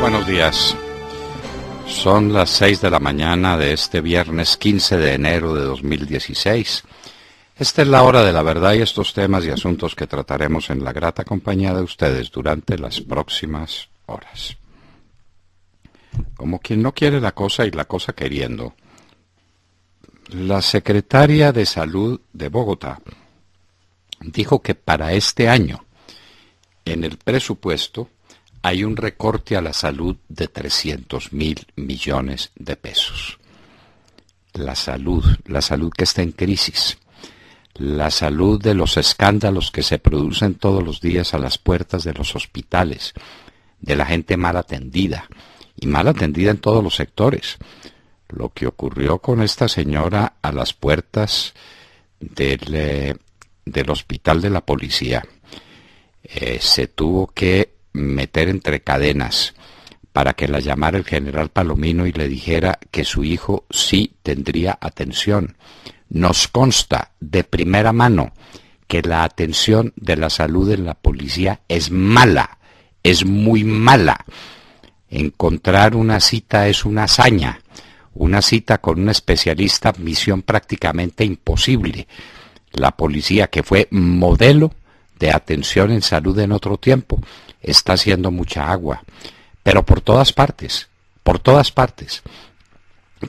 Buenos días. Son las 6 de la mañana de este viernes 15 de enero de 2016. Esta es la hora de la verdad y estos temas y asuntos que trataremos en la grata compañía de ustedes durante las próximas horas. Como quien no quiere la cosa y la cosa queriendo, la secretaria de Salud de Bogotá dijo que para este año, en el presupuesto, hay un recorte a la salud de 300.000 millones de pesos. La salud que está en crisis, la salud de los escándalos que se producen todos los días a las puertas de los hospitales, de la gente mal atendida, y mal atendida en todos los sectores. Lo que ocurrió con esta señora a las puertas del hospital de la policía, se tuvo que meter entre cadenas para que la llamara el general Palomino y le dijera que su hijo sí tendría atención. Nos consta de primera mano que la atención de la salud en la policía es mala, es muy mala. Encontrar una cita es una hazaña, una cita con un especialista, misión prácticamente imposible. La policía, que fue modelo de atención en salud en otro tiempo, está haciendo mucha agua, pero por todas partes,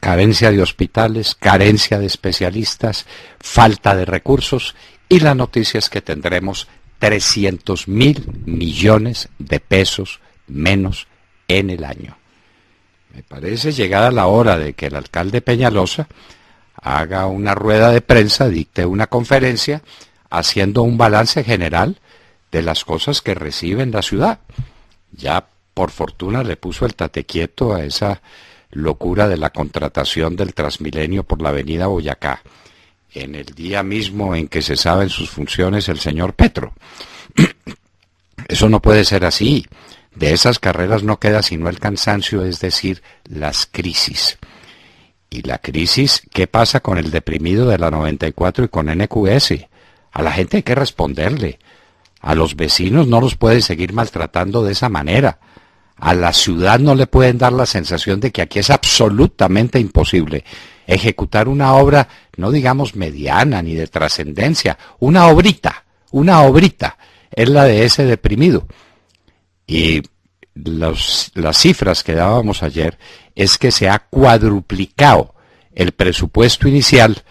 carencia de hospitales, carencia de especialistas, falta de recursos, y la noticia es que tendremos 300.000 millones de pesos menos en el año. Me parece llegada la hora de que el alcalde Peñalosa haga una rueda de prensa, dicte una conferencia, haciendo un balance general de las cosas que recibe en la ciudad. Ya por fortuna le puso el tate quieto a esa locura de la contratación del Transmilenio por la avenida Boyacá, en el día mismo en que se sabe en sus funciones el señor Petro. Eso no puede ser así. De esas carreras no queda sino el cansancio, es decir, las crisis. Y la crisis, ¿qué pasa con el deprimido de la 94 y con NQS? A la gente hay que responderle. A los vecinos no los pueden seguir maltratando de esa manera. A la ciudad no le pueden dar la sensación de que aquí es absolutamente imposible ejecutar una obra, no digamos mediana ni de trascendencia, una obrita, es la de ese deprimido. Y las cifras que dábamos ayer es que se ha cuadruplicado el presupuesto inicial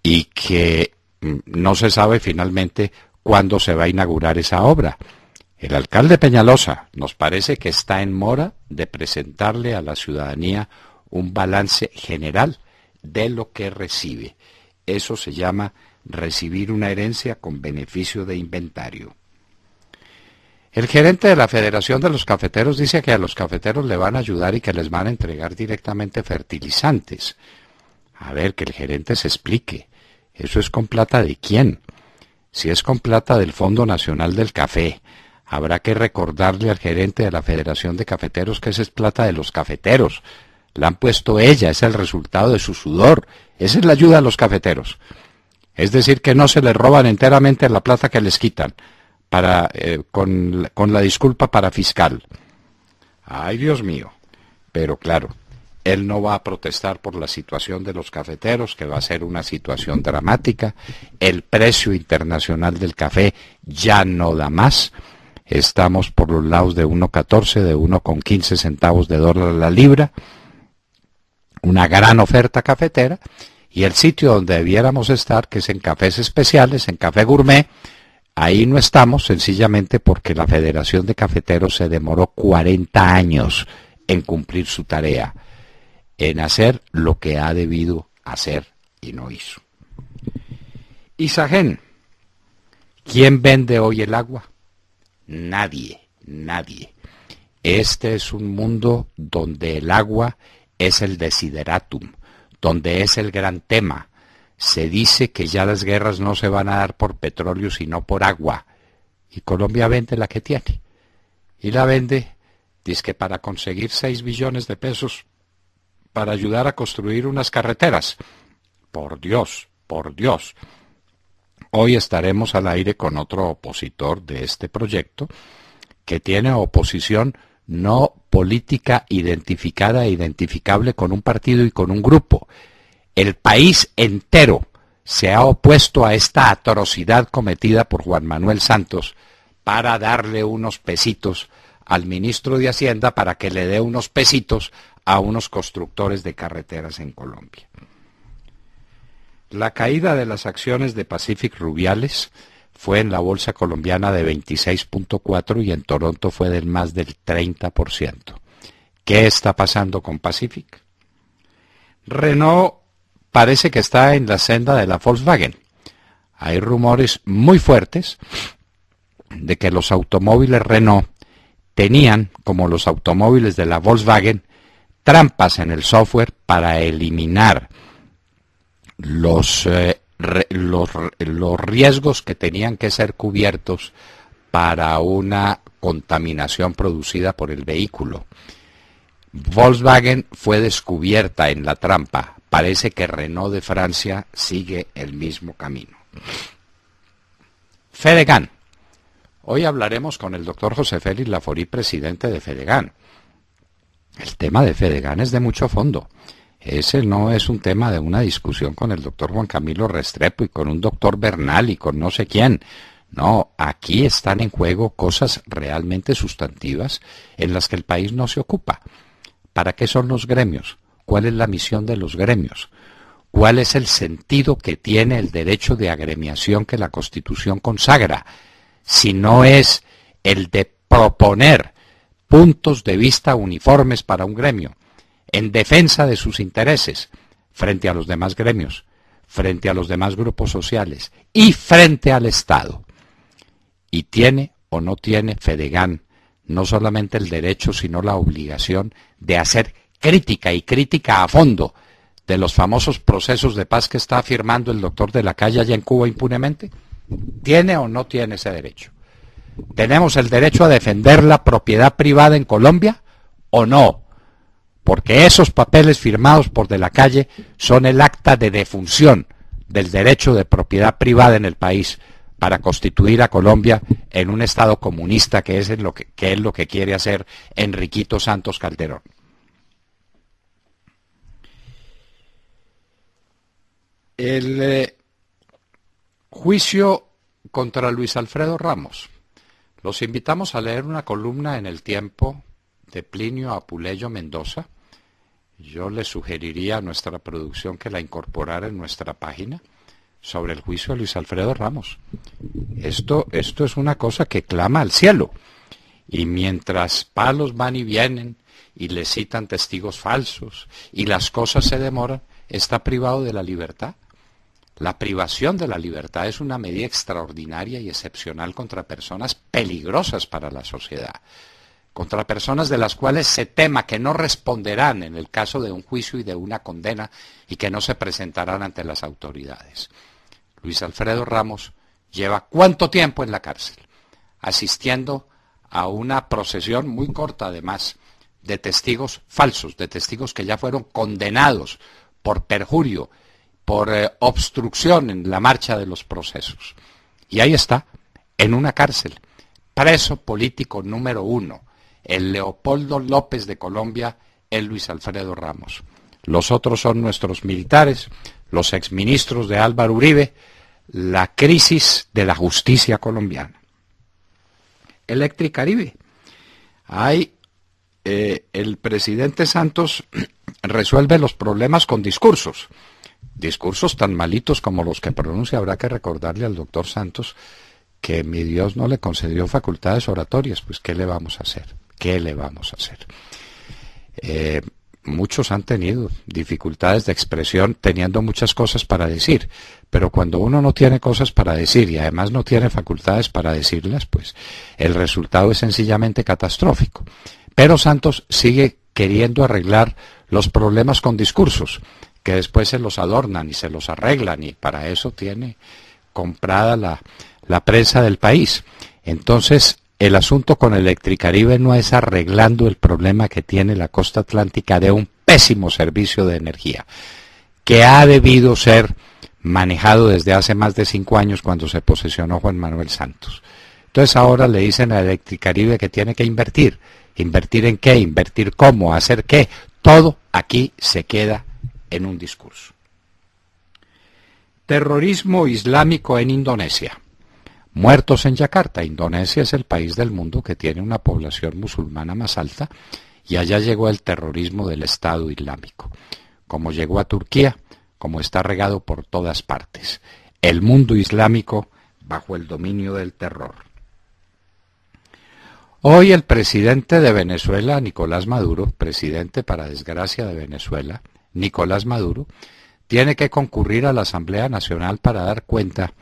y que no se sabe finalmente cuándo se va a inaugurar esa obra. El alcalde Peñalosa nos parece que está en mora de presentarle a la ciudadanía un balance general de lo que recibe. Eso se llama recibir una herencia con beneficio de inventario. El gerente de la Federación de los Cafeteros dice que a los cafeteros le van a ayudar y que les van a entregar directamente fertilizantes. A ver, que el gerente se explique. ¿Eso es con plata de quién? Si es con plata del Fondo Nacional del Café, habrá que recordarle al gerente de la Federación de Cafeteros que esa es plata de los cafeteros. La han puesto ella, es el resultado de su sudor. Esa es la ayuda a los cafeteros. Es decir, que no se les roban enteramente la plata que les quitan, con la disculpa para fiscal. Ay, Dios mío. Pero claro, él no va a protestar por la situación de los cafeteros, que va a ser una situación dramática. El precio internacional del café ya no da más. Estamos por los lados de 1.14, de 1.15 centavos de dólar la libra. Una gran oferta cafetera. Y el sitio donde debiéramos estar, que es en cafés especiales, en café gourmet, ahí no estamos, sencillamente porque la Federación de Cafeteros se demoró 40 años en cumplir su tarea, en hacer lo que ha debido hacer y no hizo. Isagen, ¿quién vende hoy el agua? Nadie. Este es un mundo donde el agua es el desideratum, donde es el gran tema. Se dice que ya las guerras no se van a dar por petróleo, sino por agua. Y Colombia vende la que tiene. Y la vende, dizque para conseguir 6 billones de pesos para ayudar a construir unas carreteras. Por Dios. Hoy estaremos al aire con otro opositor de este proyecto, que tiene oposición no política identificada e identificable con un partido y con un grupo. El país entero se ha opuesto a esta atrocidad cometida por Juan Manuel Santos para darle unos pesitos al ministro de Hacienda para que le dé unos pesitos a unos constructores de carreteras en Colombia. La caída de las acciones de Pacific Rubiales fue en la bolsa colombiana de 26.4 y en Toronto fue del más del 30%. ¿Qué está pasando con Pacific? Renault parece que está en la senda de la Volkswagen. Hay rumores muy fuertes de que los automóviles Renault tenían, como los automóviles de la Volkswagen, trampas en el software para eliminar los riesgos que tenían que ser cubiertos para una contaminación producida por el vehículo. Volkswagen fue descubierta en la trampa. Parece que Renault de Francia sigue el mismo camino. Fedegan. Hoy hablaremos con el doctor José Félix Laforí, presidente de Fedegan. El tema de Fedegan es de mucho fondo. Ese no es un tema de una discusión con el doctor Juan Camilo Restrepo y con un doctor Bernal y con no sé quién. No, aquí están en juego cosas realmente sustantivas en las que el país no se ocupa. ¿Para qué son los gremios? ¿Cuál es la misión de los gremios? ¿Cuál es el sentido que tiene el derecho de agremiación que la Constitución consagra? Si no es el de proponer puntos de vista uniformes para un gremio, en defensa de sus intereses, frente a los demás gremios, frente a los demás grupos sociales y frente al Estado. Y tiene o no tiene Fedegan no solamente el derecho, sino la obligación de hacer crítica y crítica a fondo de los famosos procesos de paz que está firmando el doctor de la Calle allá en Cuba impunemente. ¿Tiene o no tiene ese derecho? ¿Tenemos el derecho a defender la propiedad privada en Colombia o no? Porque esos papeles firmados por de la Calle son el acta de defunción del derecho de propiedad privada en el país para constituir a Colombia en un Estado comunista que es lo que quiere hacer Enriquito Santos Calderón. El juicio contra Luis Alfredo Ramos. Los invitamos a leer una columna en El Tiempo de Plinio Apuleyo Mendoza. Yo le sugeriría a nuestra producción que la incorporara en nuestra página sobre el juicio de Luis Alfredo Ramos. Esto es una cosa que clama al cielo. Y mientras palos van y vienen y le citan testigos falsos y las cosas se demoran, está privado de la libertad. La privación de la libertad es una medida extraordinaria y excepcional contra personas peligrosas para la sociedad, contra personas de las cuales se tema que no responderán en el caso de un juicio y de una condena y que no se presentarán ante las autoridades. Luis Alfredo Ramos lleva ¿cuánto tiempo en la cárcel? Asistiendo a una procesión muy corta además de testigos falsos, de testigos que ya fueron condenados por perjurio, por obstrucción en la marcha de los procesos. Y ahí está, en una cárcel, preso político número 1, el Leopoldo López de Colombia, el Luis Alfredo Ramos. Los otros son nuestros militares, los exministros de Álvaro Uribe, la crisis de la justicia colombiana. Electricaribe. El presidente Santos resuelve los problemas con discursos tan malitos como los que pronuncia. Habrá que recordarle al doctor Santos que mi Dios no le concedió facultades oratorias. Pues ¿qué le vamos a hacer? ¿Qué le vamos a hacer? Muchos han tenido dificultades de expresión teniendo muchas cosas para decir, pero cuando uno no tiene cosas para decir y además no tiene facultades para decirlas, pues el resultado es sencillamente catastrófico. Pero Santos sigue queriendo arreglar los problemas con discursos, que después se los adornan y se los arreglan, y para eso tiene comprada la prensa del país. Entonces, el asunto con Electricaribe no es arreglando el problema que tiene la costa atlántica de un pésimo servicio de energía, que ha debido ser manejado desde hace más de 5 años cuando se posesionó Juan Manuel Santos. Entonces ahora le dicen a Electricaribe que tiene que invertir, ¿Invertir en qué? ¿Invertir cómo? ¿Hacer qué? Todo aquí se queda en un discurso. Terrorismo islámico en Indonesia. Muertos en Yakarta. Indonesia es el país del mundo que tiene una población musulmana más alta y allá llegó el terrorismo del Estado Islámico. Como llegó a Turquía, como está regado por todas partes. El mundo islámico bajo el dominio del terror. Hoy el presidente de Venezuela, Nicolás Maduro, presidente para desgracia de Venezuela, Nicolás Maduro, tiene que concurrir a la Asamblea Nacional para dar cuenta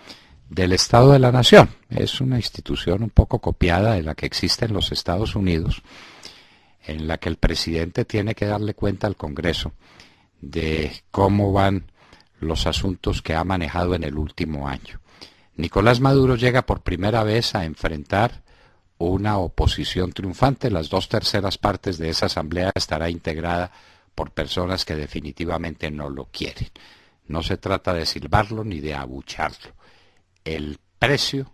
del Estado de la Nación. Es una institución un poco copiada de la que existe en los Estados Unidos, en la que el presidente tiene que darle cuenta al Congreso de cómo van los asuntos que ha manejado en el último año. Nicolás Maduro llega por primera vez a enfrentar una oposición triunfante. Las 2/3 partes de esa asamblea estará integrada por personas que definitivamente no lo quieren. No se trata de silbarlo ni de abucharlo. El precio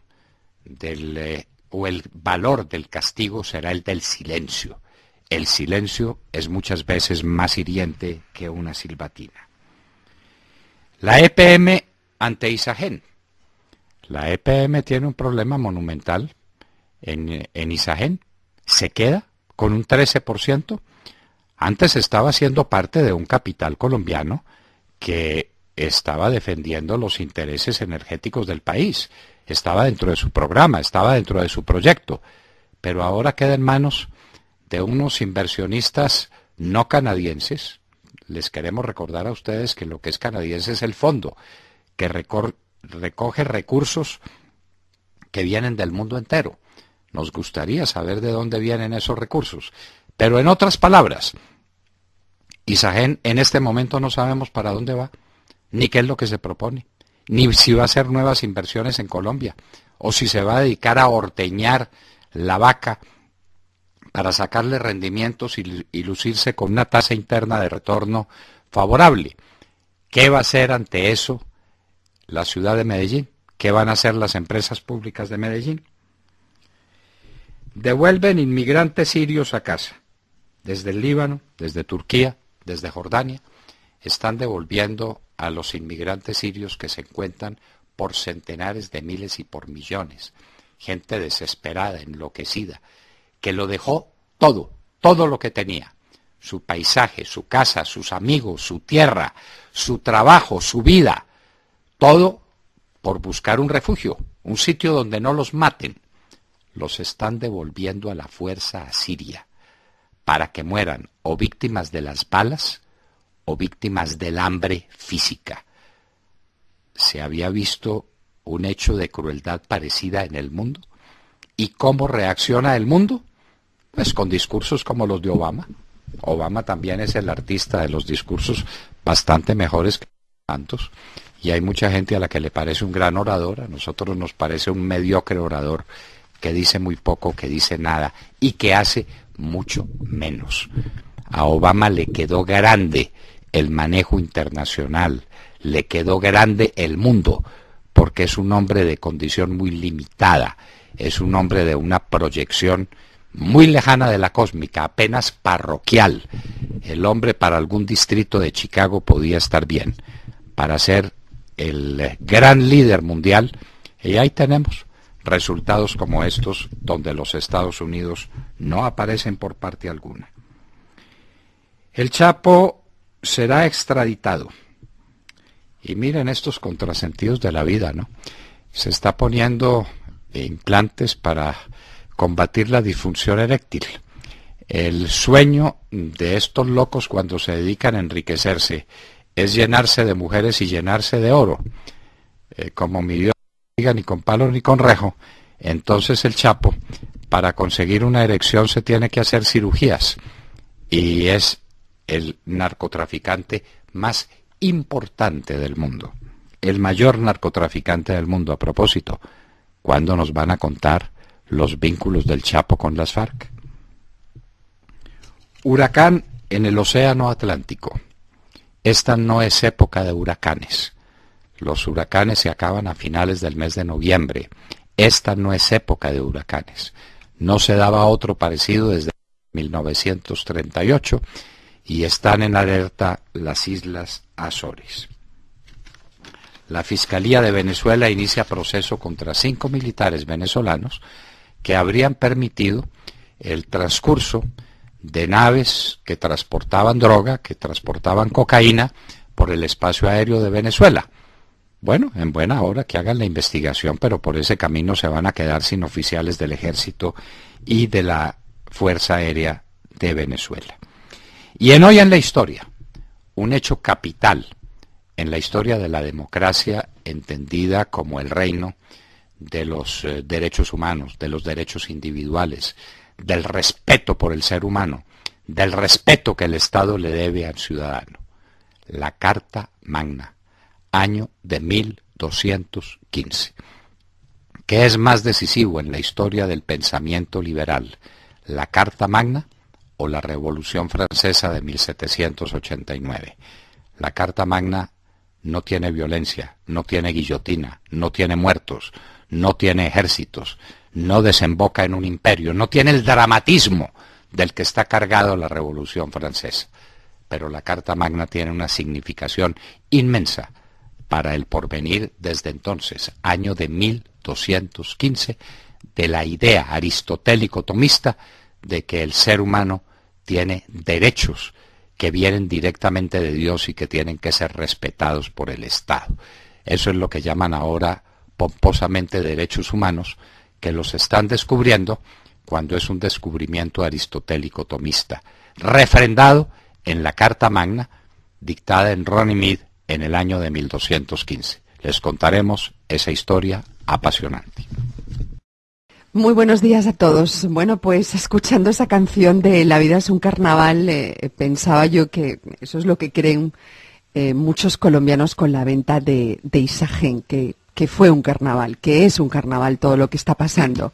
o el valor del castigo será el del silencio. El silencio es muchas veces más hiriente que una silbatina. La EPM ante Isagen. La EPM tiene un problema monumental en Isagen. Se queda con un 13%. Antes estaba siendo parte de un capital colombiano que estaba defendiendo los intereses energéticos del país. Estaba dentro de su programa, estaba dentro de su proyecto. Pero ahora queda en manos de unos inversionistas no canadienses. Les queremos recordar a ustedes que lo que es canadiense es el fondo, que recoge recursos que vienen del mundo entero. Nos gustaría saber de dónde vienen esos recursos. Pero en otras palabras, Isagen en este momento no sabemos para dónde va, ni qué es lo que se propone, ni si va a hacer nuevas inversiones en Colombia, o si se va a dedicar a ordeñar la vaca para sacarle rendimientos y lucirse con una tasa interna de retorno favorable. ¿Qué va a hacer ante eso la ciudad de Medellín? ¿Qué van a hacer las empresas públicas de Medellín? Devuelven inmigrantes sirios a casa. Desde el Líbano, desde Turquía, desde Jordania, están devolviendo a los inmigrantes sirios que se encuentran por centenares de miles y por millones. Gente desesperada, enloquecida, que lo dejó todo lo que tenía. Su paisaje, su casa, sus amigos, su tierra, su trabajo, su vida. Todo por buscar un refugio, un sitio donde no los maten. Los están devolviendo a la fuerza a Siria, para que mueran o víctimas de las balas o víctimas del hambre física. ¿Se había visto un hecho de crueldad parecida en el mundo? ¿Y cómo reacciona el mundo? Pues con discursos como los de Obama. Obama también es el artista de los discursos bastante mejores que tantos. Y hay mucha gente a la que le parece un gran orador, a nosotros nos parece un mediocre orador que dice muy poco, que dice nada y que hace mucho menos. A Obama le quedó grande el manejo internacional, le quedó grande el mundo, porque es un hombre de condición muy limitada, es un hombre de una proyección muy lejana de la cósmica, apenas parroquial. El hombre para algún distrito de Chicago podía estar bien, para ser el gran líder mundial, y ahí tenemos resultados como estos, donde los Estados Unidos no aparecen por parte alguna. El Chapo será extraditado. Y miren estos contrasentidos de la vida, ¿no? Se está poniendo implantes para combatir la disfunción eréctil. El sueño de estos locos cuando se dedican a enriquecerse es llenarse de mujeres y llenarse de oro. Como mi Dios no diga ni con palo ni con rejo, entonces el Chapo, para conseguir una erección se tiene que hacer cirugías. Y es el narcotraficante más importante del mundo. El mayor narcotraficante del mundo. A propósito, ¿cuándo nos van a contar los vínculos del Chapo con las FARC? Huracán en el Océano Atlántico. Esta no es época de huracanes. Los huracanes se acaban a finales del mes de noviembre. Esta no es época de huracanes. No se daba otro parecido desde 1938, y están en alerta las Islas Azores. La Fiscalía de Venezuela inicia proceso contra 5 militares venezolanos que habrían permitido el transcurso de naves que transportaban droga, que transportaban cocaína por el espacio aéreo de Venezuela. Bueno, en buena hora que hagan la investigación, pero por ese camino se van a quedar sin oficiales del Ejército y de la Fuerza Aérea de Venezuela. Y en Hoy en la Historia, un hecho capital en la historia de la democracia entendida como el reino de los derechos humanos, de los derechos individuales, del respeto por el ser humano, del respeto que el Estado le debe al ciudadano. La Carta Magna, año de 1215. ¿Qué es más decisivo en la historia del pensamiento liberal, la Carta Magna o la Revolución Francesa de 1789? La Carta Magna no tiene violencia, no tiene guillotina, no tiene muertos, no tiene ejércitos, no desemboca en un imperio, no tiene el dramatismo del que está cargado la Revolución Francesa. Pero la Carta Magna tiene una significación inmensa para el porvenir desde entonces, año de 1215, de la idea aristotélico-tomista de que el ser humano tiene derechos que vienen directamente de Dios y que tienen que ser respetados por el Estado. Eso es lo que llaman ahora pomposamente derechos humanos, que los están descubriendo cuando es un descubrimiento aristotélico-tomista, refrendado en la Carta Magna, dictada en Runnymede en el año de 1215. Les contaremos esa historia apasionante. Muy buenos días a todos. Bueno, pues escuchando esa canción de La vida es un carnaval, pensaba yo que eso es lo que creen muchos colombianos con la venta de Isagen, que fue un carnaval, que es un carnaval todo lo que está pasando.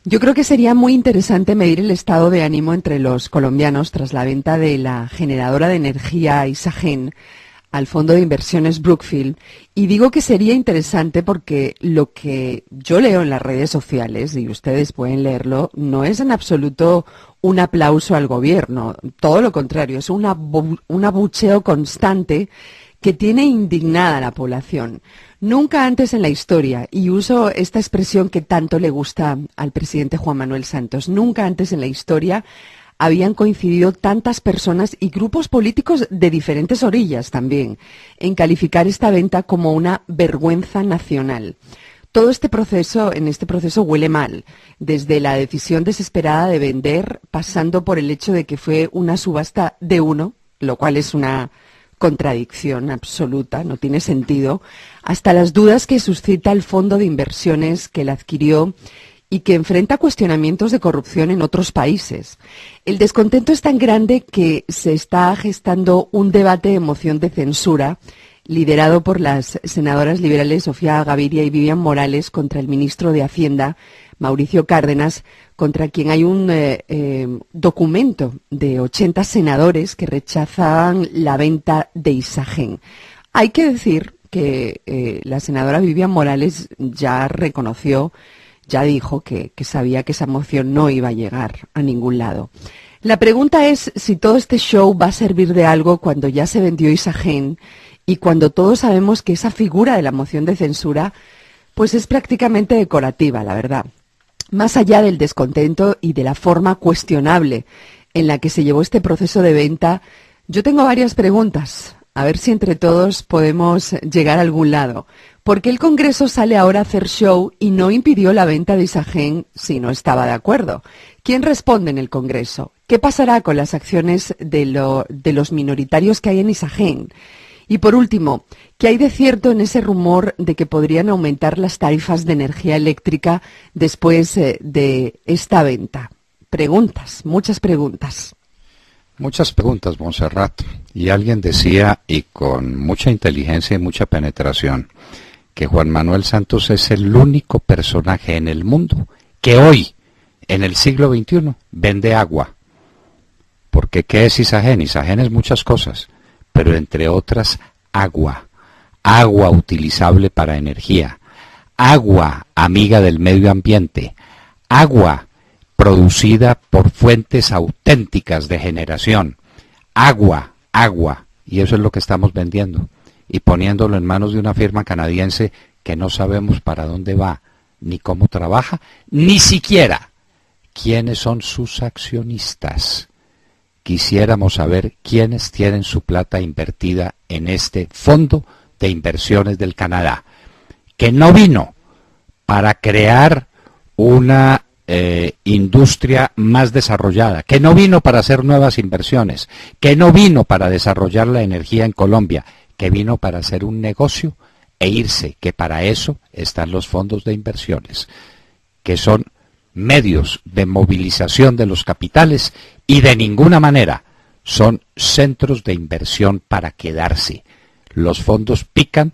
Yo creo que sería muy interesante medir el estado de ánimo entre los colombianos tras la venta de la generadora de energía Isagen al fondo de inversiones Brookfield, y digo que sería interesante porque lo que yo leo en las redes sociales, y ustedes pueden leerlo, no es en absoluto un aplauso al gobierno, todo lo contrario, es un abucheo constante que tiene indignada a la población. Nunca antes en la historia, y uso esta expresión que tanto le gusta al presidente Juan Manuel Santos, nunca antes en la historia habían coincidido tantas personas y grupos políticos de diferentes orillas también en calificar esta venta como una vergüenza nacional. Todo en este proceso huele mal, desde la decisión desesperada de vender, pasando por el hecho de que fue una subasta de uno, lo cual es una contradicción absoluta, no tiene sentido, hasta las dudas que suscita el fondo de inversiones que la adquirió y que enfrenta cuestionamientos de corrupción en otros países. El descontento es tan grande que se está gestando un debate de moción de censura liderado por las senadoras liberales Sofía Gaviria y Vivian Morales contra el ministro de Hacienda, Mauricio Cárdenas, contra quien hay un documento de 80 senadores que rechazan la venta de Isagen. Hay que decir que la senadora Vivian Morales ya reconoció, ya dijo que sabía que esa moción no iba a llegar a ningún lado. La pregunta es si todo este show va a servir de algo cuando ya se vendió Isagen y cuando todos sabemos que esa figura de la moción de censura pues es prácticamente decorativa, la verdad. Más allá del descontento y de la forma cuestionable en la que se llevó este proceso de venta, yo tengo varias preguntas. A ver si entre todos podemos llegar a algún lado. ¿Por qué el Congreso sale ahora a hacer show y no impidió la venta de Isagen si no estaba de acuerdo? ¿Quién responde en el Congreso? ¿Qué pasará con las acciones de los minoritarios que hay en Isagen? Y por último, ¿qué hay de cierto en ese rumor de que podrían aumentar las tarifas de energía eléctrica después de esta venta? Preguntas, muchas preguntas. Muchas preguntas, Montserrat. Y alguien decía, y con mucha inteligencia y mucha penetración, que Juan Manuel Santos es el único personaje en el mundo que hoy, en el siglo XXI, vende agua. Porque ¿qué es Isagen? Isagen es muchas cosas, pero entre otras agua. Agua utilizable para energía. Agua amiga del medio ambiente. Agua producida por fuentes auténticas de generación. Agua, y eso es lo que estamos vendiendo y poniéndolo en manos de una firma canadiense que no sabemos para dónde va, ni cómo trabaja, ni siquiera quiénes son sus accionistas. Quisiéramos saber quiénes tienen su plata invertida en este fondo de inversiones del Canadá, que no vino para crear una industria más desarrollada, que no vino para hacer nuevas inversiones, que no vino para desarrollar la energía en Colombia, que vino para hacer un negocio e irse, que para eso están los fondos de inversiones, que son medios de movilización de los capitales y de ninguna manera son centros de inversión para quedarse. Los fondos pican,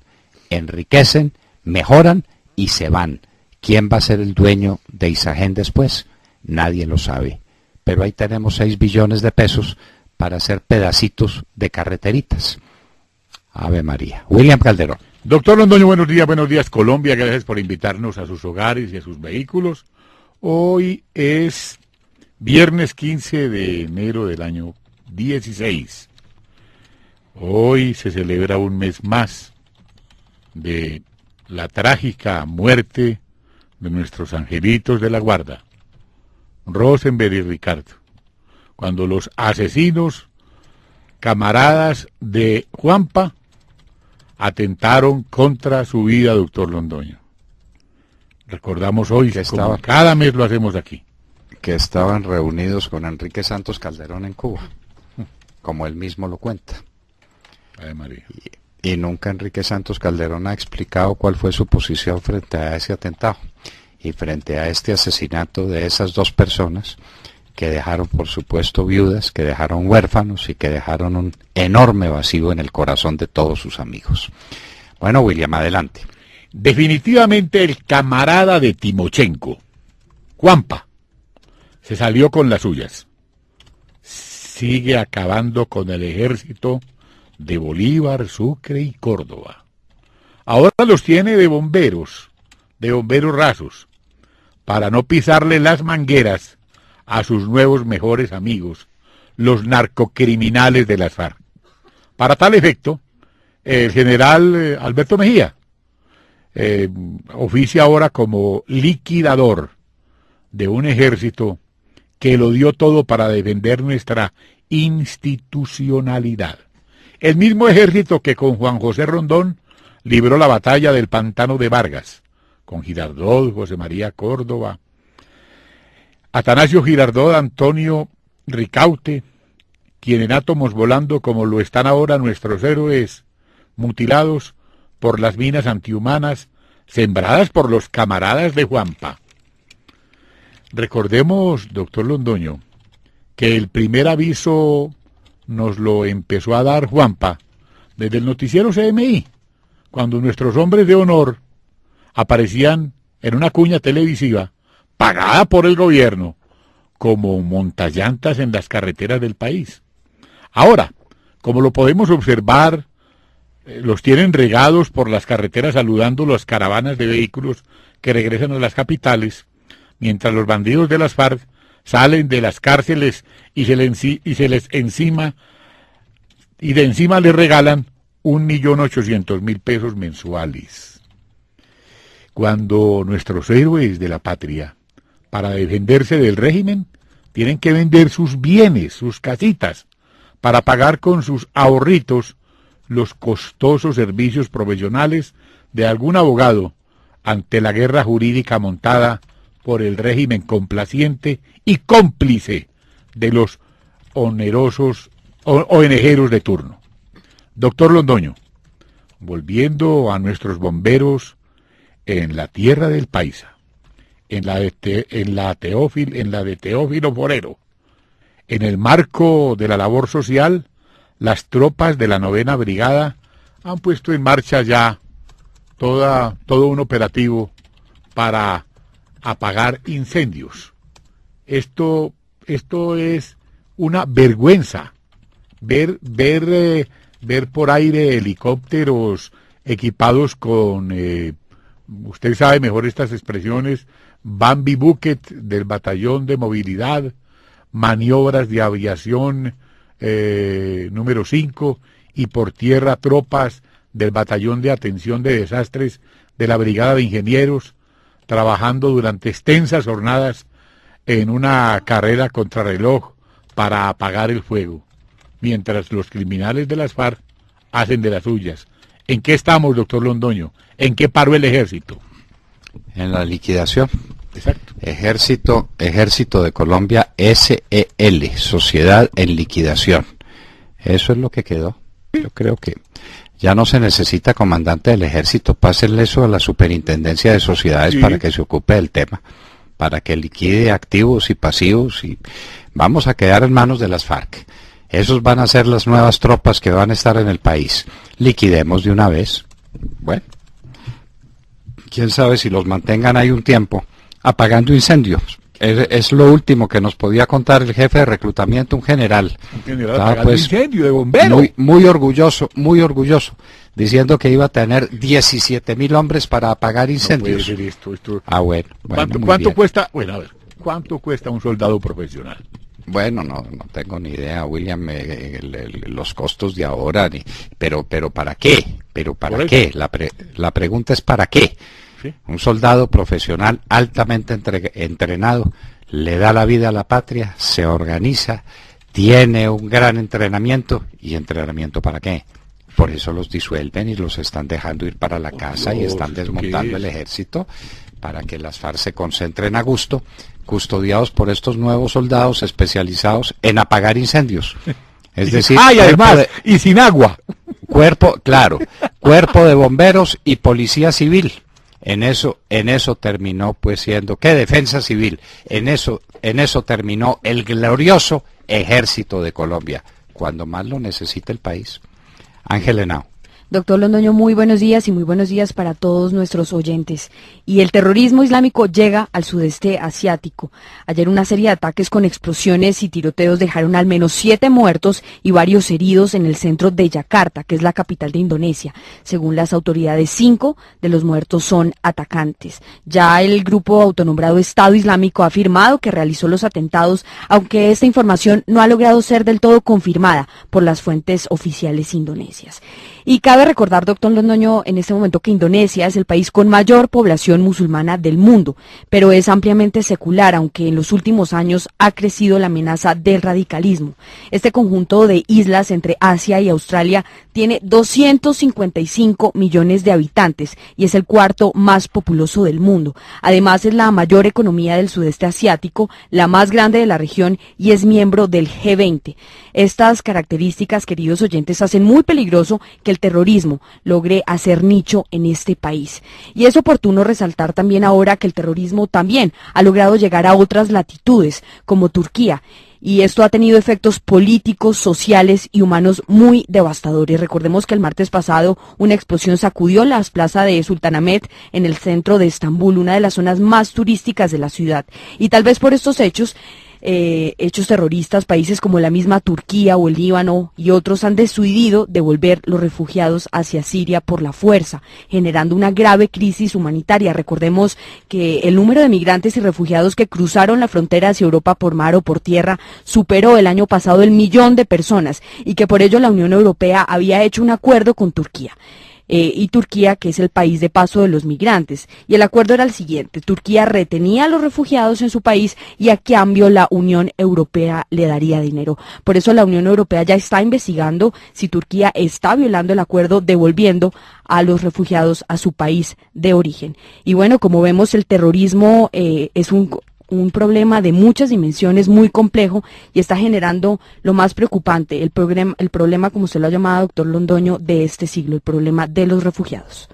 enriquecen, mejoran y se van. ¿Quién va a ser el dueño de Isagen después? Nadie lo sabe. Pero ahí tenemos 6 billones de pesos para hacer pedacitos de carreteritas. Ave María. William Calderón. Doctor Londoño, buenos días Colombia, gracias por invitarnos a sus hogares y a sus vehículos. Hoy es viernes 15 de enero del año 16. Hoy se celebra un mes más de la trágica muerte de nuestros angelitos de la guarda, Rosenberg y Ricardo, cuando los asesinos, camaradas de Juanpa, atentaron contra su vida, doctor Londoño. Recordamos hoy, que como cada mes lo hacemos aquí, que estaban reunidos con Enrique Santos Calderón en Cuba, como él mismo lo cuenta. Ay, María. Y nunca Enrique Santos Calderón ha explicado cuál fue su posición frente a ese atentado y frente a este asesinato de esas 2 personas que dejaron, por supuesto, viudas, que dejaron huérfanos y que dejaron un enorme vacío en el corazón de todos sus amigos. Bueno, William, adelante. Definitivamente el camarada de Timochenko, Juanpa, se salió con las suyas. Sigue acabando con el ejército de Bolívar, Sucre y Córdoba. Ahora los tiene de bomberos rasos, para no pisarle las mangueras a sus nuevos mejores amigos, los narcocriminales de las FARC. Para tal efecto, el general Alberto Mejía oficia ahora como liquidador de un ejército que lo dio todo para defender nuestra institucionalidad. El mismo ejército que con Juan José Rondón libró la batalla del Pantano de Vargas, con Girardot, José María Córdoba, Atanasio Girardot, Antonio Ricaute, quien en átomos volando como lo están ahora nuestros héroes mutilados por las minas antihumanas sembradas por los camaradas de Juanpa. Recordemos, doctor Londoño, que el primer aviso nos lo empezó a dar Juanpa desde el noticiero CMI, cuando nuestros hombres de honor aparecían en una cuña televisiva pagada por el gobierno como montallantas en las carreteras del país. Ahora, como lo podemos observar, los tienen regados por las carreteras saludando las caravanas de vehículos que regresan a las capitales, mientras los bandidos de las FARC salen de las cárceles y de encima les regalan 1.800.000 pesos mensuales. Cuando nuestros héroes de la patria, para defenderse del régimen, tienen que vender sus bienes, sus casitas, para pagar con sus ahorritos los costosos servicios profesionales de algún abogado ante la guerra jurídica montada por el régimen complaciente y cómplice de los onerosos ONGeros de turno. Doctor Londoño, volviendo a nuestros bomberos en la tierra del Paisa, en la de Teófilo Forero, en el marco de la labor social, las tropas de la 9ª Brigada han puesto en marcha ya todo un operativo para apagar incendios. Esto es una vergüenza, ver por aire helicópteros equipados con, usted sabe mejor estas expresiones, Bambi Bucket del Batallón de Movilidad, maniobras de aviación número 5 y por tierra tropas del Batallón de Atención de Desastres de la Brigada de Ingenieros, trabajando durante extensas jornadas en una carrera contrarreloj para apagar el fuego, mientras los criminales de las FARC hacen de las suyas. ¿En qué estamos, doctor Londoño? ¿En qué paró el ejército? En la liquidación. Exacto. Ejército de Colombia, SEL, Sociedad en Liquidación. Eso es lo que quedó. Yo creo que ya no se necesita comandante del ejército. Pásenle eso a la Superintendencia de Sociedades para que se ocupe del tema, para que liquide activos y pasivos, y vamos a quedar en manos de las FARC. Esos van a ser las nuevas tropas que van a estar en el país. Liquidemos de una vez. Bueno, quién sabe si los mantengan ahí un tiempo apagando incendios. Es lo último que nos podía contar el jefe de reclutamiento, un general. Un general apagando incendio de bombero. Muy orgulloso, diciendo que iba a tener 17.000 hombres para apagar incendios. No puede ser esto. Ah, bueno. ¿Cuánto cuesta? Bueno, a ver, ¿cuánto cuesta un soldado profesional? Bueno, no tengo ni idea, William, los costos de ahora, pero ¿para qué? ¿Pero para qué? La pregunta es ¿para qué? ¿Sí? Un soldado profesional altamente entrenado le da la vida a la patria, se organiza, tiene un gran entrenamiento. ¿Y entrenamiento para qué? Por eso los disuelven y los están dejando ir para la casa y están desmontando el ejército para que las FARC se concentren a gusto, custodiados por estos nuevos soldados especializados en apagar incendios. Es decir, y además, y sin agua. Cuerpo de bomberos y policía civil. En eso terminó pues siendo, ¿qué? Defensa civil. En eso terminó el glorioso Ejército de Colombia, cuando más lo necesita el país. Ángel Henao. Doctor Londoño, muy buenos días y muy buenos días para todos nuestros oyentes. Y el terrorismo islámico llega al sudeste asiático. Ayer una serie de ataques con explosiones y tiroteos dejaron al menos 7 muertos y varios heridos en el centro de Yakarta, que es la capital de Indonesia. Según las autoridades, 5 de los muertos son atacantes. Ya el grupo autonombrado Estado Islámico ha afirmado que realizó los atentados, aunque esta información no ha logrado ser del todo confirmada por las fuentes oficiales indonesias. Y cabe recordar, doctor Londoño, en este momento que Indonesia es el país con mayor población musulmana del mundo, pero es ampliamente secular, aunque en los últimos años ha crecido la amenaza del radicalismo. Este conjunto de islas entre Asia y Australia tiene 255 millones de habitantes y es el cuarto más populoso del mundo. Además, es la mayor economía del sudeste asiático, la más grande de la región y es miembro del G20. Estas características, queridos oyentes, hacen muy peligroso que el terrorismo logre hacer nicho en este país. Y es oportuno resaltar también ahora que el terrorismo también ha logrado llegar a otras latitudes, como Turquía, y esto ha tenido efectos políticos, sociales y humanos muy devastadores. Recordemos que el martes pasado una explosión sacudió la plaza de Sultanahmet en el centro de Estambul, una de las zonas más turísticas de la ciudad. Y tal vez por estos hechos terroristas, países como la misma Turquía o el Líbano y otros han decidido devolver los refugiados hacia Siria por la fuerza, generando una grave crisis humanitaria. Recordemos que el número de migrantes y refugiados que cruzaron la frontera hacia Europa por mar o por tierra superó el año pasado el 1.000.000 de personas y que por ello la Unión Europea había hecho un acuerdo con Turquía. Y Turquía, que es el país de paso de los migrantes. Y el acuerdo era el siguiente: Turquía retenía a los refugiados en su país y a cambio la Unión Europea le daría dinero. Por eso la Unión Europea ya está investigando si Turquía está violando el acuerdo, devolviendo a los refugiados a su país de origen. Y bueno, como vemos, el terrorismo es un problema de muchas dimensiones, muy complejo, y está generando lo más preocupante, el problema, como usted lo ha llamado, doctor Londoño, de este siglo, el problema de los refugiados.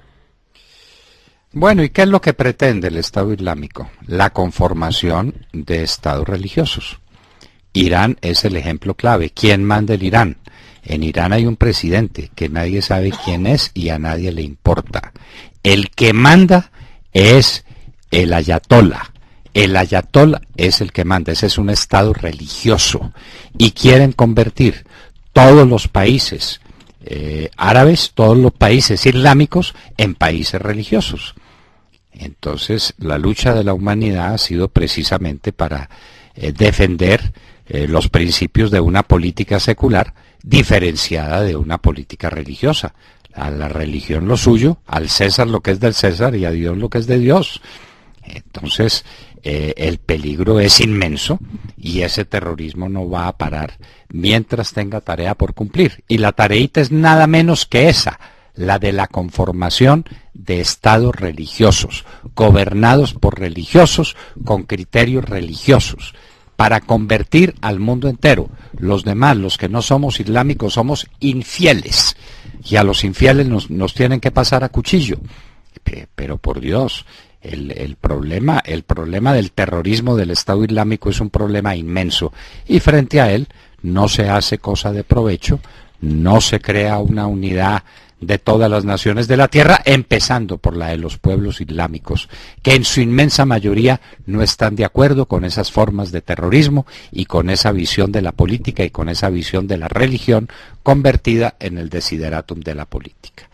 Bueno, ¿y qué es lo que pretende el Estado Islámico? La conformación de estados religiosos. Irán es el ejemplo clave. ¿Quién manda el Irán? En Irán hay un presidente que nadie sabe quién es y a nadie le importa. El que manda es el ayatolá. El ayatolá es el que manda, ese es un estado religioso y quieren convertir todos los países árabes, todos los países islámicos en países religiosos. Entonces, la lucha de la humanidad ha sido precisamente para defender los principios de una política secular diferenciada de una política religiosa. A la religión lo suyo, al César lo que es del César y a Dios lo que es de Dios. Entonces, el peligro es inmenso y ese terrorismo no va a parar mientras tenga tarea por cumplir. Y la tareita es nada menos que esa, la de la conformación de estados religiosos, gobernados por religiosos, con criterios religiosos, para convertir al mundo entero. Los demás, los que no somos islámicos, somos infieles, y a los infieles nos tienen que pasar a cuchillo. Pero por Dios, el problema del terrorismo del Estado Islámico es un problema inmenso, y frente a él no se hace cosa de provecho, no se crea una unidad de todas las naciones de la tierra, empezando por la de los pueblos islámicos, que en su inmensa mayoría no están de acuerdo con esas formas de terrorismo y con esa visión de la política y con esa visión de la religión convertida en el desideratum de la política.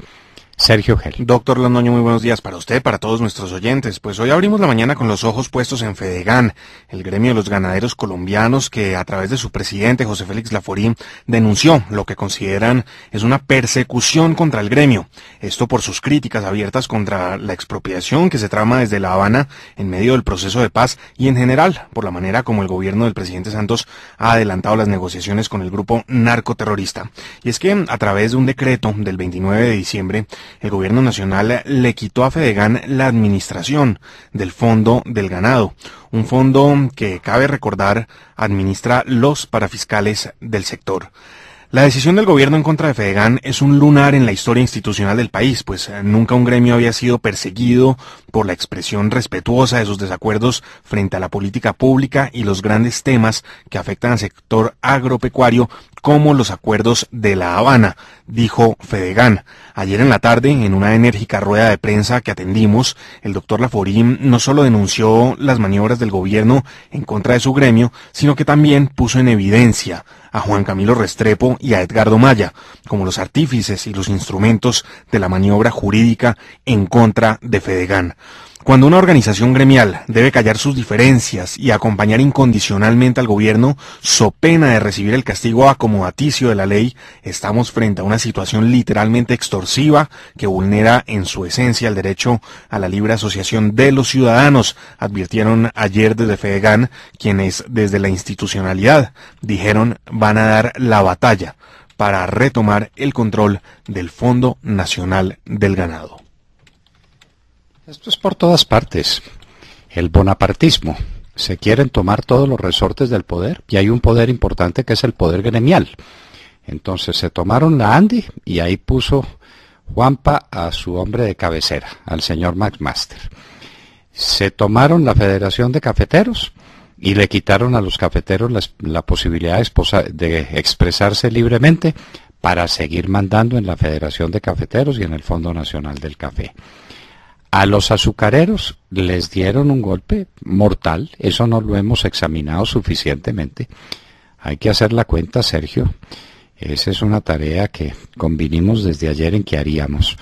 Sergio Gel. Doctor Londoño, muy buenos días para usted, para todos nuestros oyentes. Pues hoy abrimos la mañana con los ojos puestos en Fedegan, el gremio de los ganaderos colombianos que a través de su presidente, José Félix Laforí, denunció lo que consideran es una persecución contra el gremio. Esto por sus críticas abiertas contra la expropiación que se trama desde La Habana en medio del proceso de paz y en general por la manera como el gobierno del presidente Santos ha adelantado las negociaciones con el grupo narcoterrorista. Y es que a través de un decreto del 29 de diciembre, el gobierno nacional le quitó a Fedegan la administración del Fondo del Ganado, un fondo que, cabe recordar, administra los parafiscales del sector. La decisión del gobierno en contra de Fedegan es un lunar en la historia institucional del país, pues nunca un gremio había sido perseguido por la expresión respetuosa de sus desacuerdos frente a la política pública y los grandes temas que afectan al sector agropecuario, como los acuerdos de La Habana, dijo Fedegan. Ayer en la tarde, en una enérgica rueda de prensa que atendimos, el doctor Laforí no solo denunció las maniobras del gobierno en contra de su gremio, sino que también puso en evidencia a Juan Camilo Restrepo y a Edgardo Maya como los artífices y los instrumentos de la maniobra jurídica en contra de Fedegan. Cuando una organización gremial debe callar sus diferencias y acompañar incondicionalmente al gobierno, so pena de recibir el castigo acomodaticio de la ley, estamos frente a una situación literalmente extorsiva que vulnera en su esencia el derecho a la libre asociación de los ciudadanos, advirtieron ayer desde Fedegan, quienes desde la institucionalidad dijeron van a dar la batalla para retomar el control del Fondo Nacional del Ganado. Esto es por todas partes. El bonapartismo. Se quieren tomar todos los resortes del poder y hay un poder importante que es el poder gremial. Entonces se tomaron la ANDI y ahí puso Juanpa a su hombre de cabecera, al señor McMaster. Se tomaron la Federación de Cafeteros y le quitaron a los cafeteros la posibilidad de expresarse libremente para seguir mandando en la Federación de Cafeteros y en el Fondo Nacional del Café. A los azucareros les dieron un golpe mortal, eso no lo hemos examinado suficientemente. Hay que hacer la cuenta, Sergio. Esa es una tarea que convinimos desde ayer en que haríamos.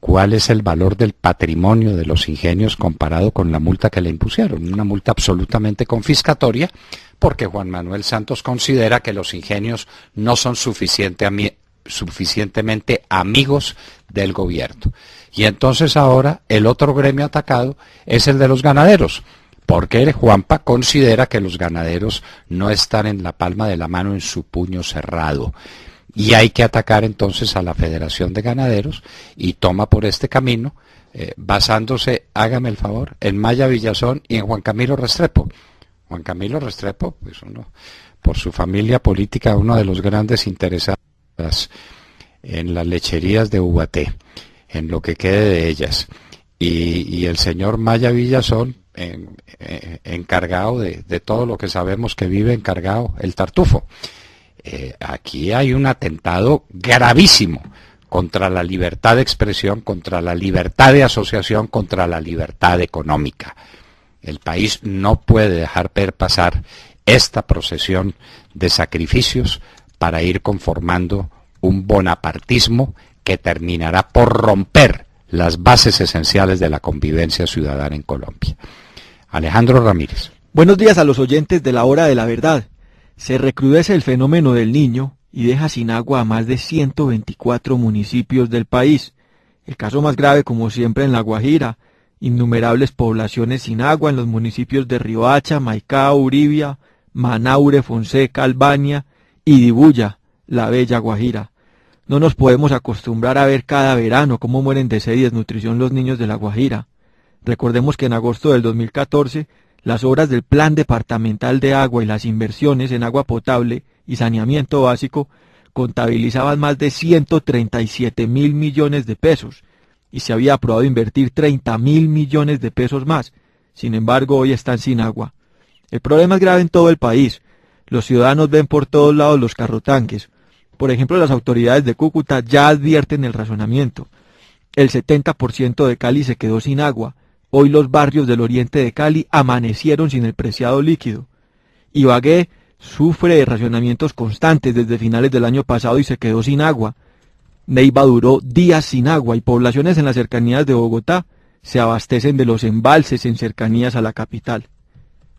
¿Cuál es el valor del patrimonio de los ingenios comparado con la multa que le impusieron? Una multa absolutamente confiscatoria, porque Juan Manuel Santos considera que los ingenios no son suficientemente amigos del gobierno. Y entonces ahora el otro gremio atacado es el de los ganaderos, porque Juanpa considera que los ganaderos no están en la palma de la mano en su puño cerrado. Y hay que atacar entonces a la Federación de Ganaderos y toma por este camino, basándose, hágame el favor, en Maya Villazón y en Juan Camilo Restrepo. Juan Camilo Restrepo, pues uno, por su familia política, uno de los grandes interesados en las lecherías de Ubaté, en lo que quede de ellas, y el señor Maya Villazón encargado de todo lo que sabemos que vive encargado el Tartufo. Aquí hay un atentado gravísimo contra la libertad de expresión, contra la libertad de asociación, contra la libertad económica. El país no puede dejar pasar esta procesión de sacrificios para ir conformando un bonapartismo que terminará por romper las bases esenciales de la convivencia ciudadana en Colombia. Alejandro Ramírez. Buenos días a los oyentes de la Hora de la Verdad. Se recrudece el fenómeno del Niño y deja sin agua a más de 124 municipios del país. El caso más grave, como siempre, en La Guajira. Innumerables poblaciones sin agua en los municipios de Riohacha, Maicao, Uribia, Manaure, Fonseca, Albania y Dibuya, la bella Guajira. No nos podemos acostumbrar a ver cada verano cómo mueren de sed y desnutrición los niños de La Guajira. Recordemos que en agosto del 2014, las obras del Plan Departamental de Agua y las inversiones en agua potable y saneamiento básico contabilizaban más de 137.000 millones de pesos y se había aprobado invertir 30.000 millones de pesos más. Sin embargo, hoy están sin agua. El problema es grave en todo el país. Los ciudadanos ven por todos lados los carrotanques. Por ejemplo, las autoridades de Cúcuta ya advierten el razonamiento. El 70% de Cali se quedó sin agua. Hoy los barrios del oriente de Cali amanecieron sin el preciado líquido. Ibagué sufre de racionamientos constantes desde finales del año pasado y se quedó sin agua. Neiva duró días sin agua y poblaciones en las cercanías de Bogotá se abastecen de los embalses en cercanías a la capital.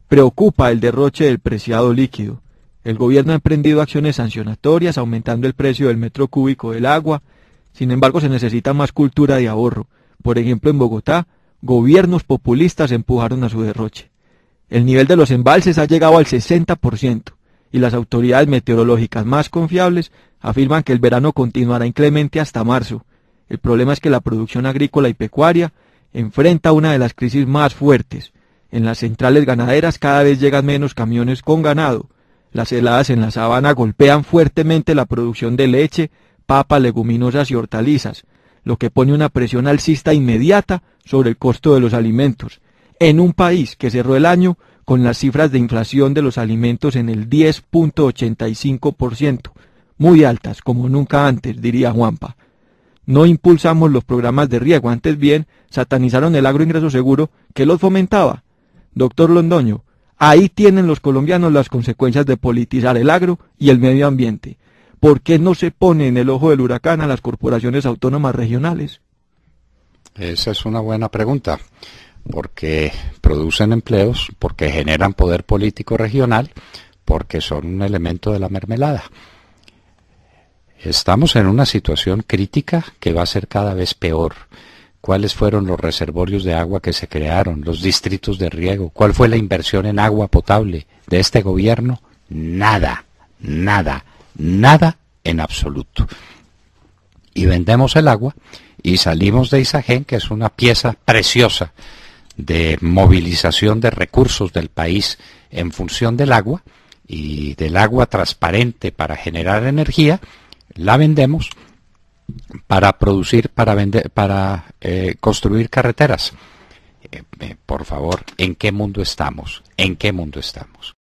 Preocupa el derroche del preciado líquido. El gobierno ha emprendido acciones sancionatorias aumentando el precio del metro cúbico del agua. Sin embargo, se necesita más cultura de ahorro. Por ejemplo, en Bogotá, gobiernos populistas empujaron a su derroche. El nivel de los embalses ha llegado al 60% y las autoridades meteorológicas más confiables afirman que el verano continuará inclemente hasta marzo. El problema es que la producción agrícola y pecuaria enfrenta una de las crisis más fuertes. En las centrales ganaderas cada vez llegan menos camiones con ganado. Las heladas en la sabana golpean fuertemente la producción de leche, papa, leguminosas y hortalizas, lo que pone una presión alcista inmediata sobre el costo de los alimentos, en un país que cerró el año con las cifras de inflación de los alimentos en el 10.85%, muy altas como nunca antes, diría Juanpa. No impulsamos los programas de riego, antes bien satanizaron el agroingreso seguro que los fomentaba. Doctor Londoño, ahí tienen los colombianos las consecuencias de politizar el agro y el medio ambiente. ¿Por qué no se pone en el ojo del huracán a las corporaciones autónomas regionales? Esa es una buena pregunta, porque producen empleos, porque generan poder político regional, porque son un elemento de la mermelada. Estamos en una situación crítica que va a ser cada vez peor. ¿Cuáles fueron los reservorios de agua que se crearon, los distritos de riego? ¿Cuál fue la inversión en agua potable de este gobierno? Nada, nada, nada en absoluto. Y vendemos el agua y salimos de Isagen, que es una pieza preciosa de movilización de recursos del país en función del agua y del agua transparente para generar energía, la vendemos para producir, para vender, para construir carreteras. Por favor, ¿en qué mundo estamos? ¿En qué mundo estamos?